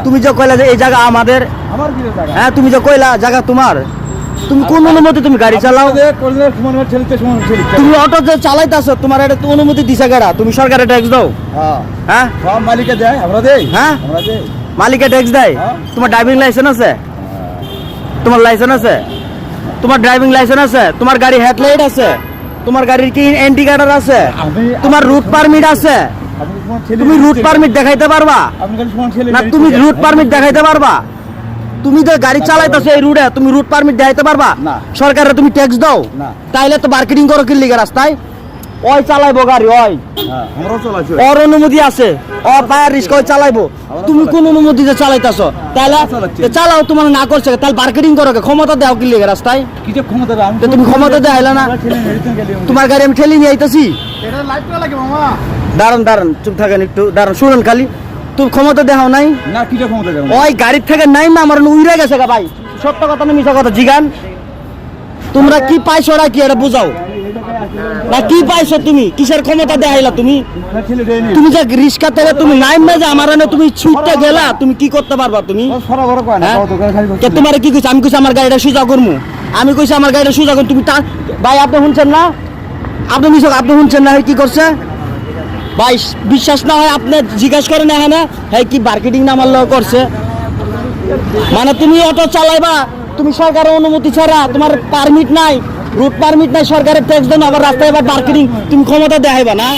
তুমি যে কইলা যে এই জায়গা আমাদের, হ্যাঁ তুমি যে কইলা জায়গা তোমার, তুমি কোন অনুমতি তুমি গাড়ি চালাও? তুমি অটো যে চালাইতাছো তোমার এটা তো অনুমতি দিছে গাড়া, তুমি সরকারে ট্যাক্স দাও? হ্যাঁ মালিকে দেয়, আমরা দেই। হ্যাঁ মালিকে ট্যাক্স দেয়। তোমার ড্রাইভিং লাইসেন্স আছে? তোমার লাইসেন্স আছে? তোমার ড্রাইভিং লাইসেন্স আছে? তোমার গাড়ি হেডলাইট আছে? তোমার গাড়ির কি ইন্ডিকেটর আছে? তোমার রুট পারমিট আছে? তুমি রুট পারমিট দেখাইতে পারবা না? তুমি রুট পারমিট দেখাইতে পারবা? তুমি যে গাড়ি চালাইতেছো এই রুটে, তুমি রুট পারমিট দেখাইতে পারবা? সরকারে তুমি ট্যাক্স দাও? তাইলে তো মার্কেটিং করো কি লিগে রাস্তায়? ওই চালাইবো গাড়ি, ওই ওর অনুমতি আছে, ও পায়ার রিস্ক ওই চালাইবো। তুমি কোন অনুমতিতে চালাইতেছো? তাহলে চালাও, তোমার না করছে তাহলে মার্কেটিং করো, ক্ষমতা দাও কি লিগে রাস্তায়? তুমি ক্ষমতা দেখাইলা না? তোমার গাড়ি আমি ঠেলি নিয়ে আইতেছি। দাঁড়ান দাঁড়ান, চুপ থাকেন একটু, দাঁড়ান শুনুন খালি। তুমি ক্ষমতা দেখাও নাই না? কিটা ক্ষমতা দেখাও? ওই গাড়ির থেকে নাই না আমার উইরা গেছে গা ভাই, সত্য কথা না মিছা কথা জিগান? তোমরা কি পাইছো ওরা কি এটা বুঝাও না? কি পাইছো তুমি? কিসের ক্ষমতা দেখাইলা তুমি? তুমি যে রিস্কা থেকে তুমি নাইম না যে আমার এনে তুমি ছুটতে গেলা, তুমি কি করতে পারবা? তুমি তোমার কি কইছ? আমি কইছি আমার গাড়িটা সুজা করমু, আমি কইছি আমার গাড়িটা সুজা করুন। তুমি ভাই আপনি শুনছেন না? আপনি মিশক আপনি শুনছেন না কি করছে ভাই? বিশ্বাস না হয় আপনি জিজ্ঞাসা করেন এখানে, হ্যাঁ কি মার্কেটিং না আমার লোক করছে? মানে তুমি অটো চালাইবা, তুমি সরকারের অনুমতি ছাড়া, তোমার পারমিট নাই, রুট পারমিট নাই, সরকারের ট্যাক্স দেন, আবার রাস্তায় আবার মার্কেটিং, তুমি ক্ষমতা দেখাইবা না?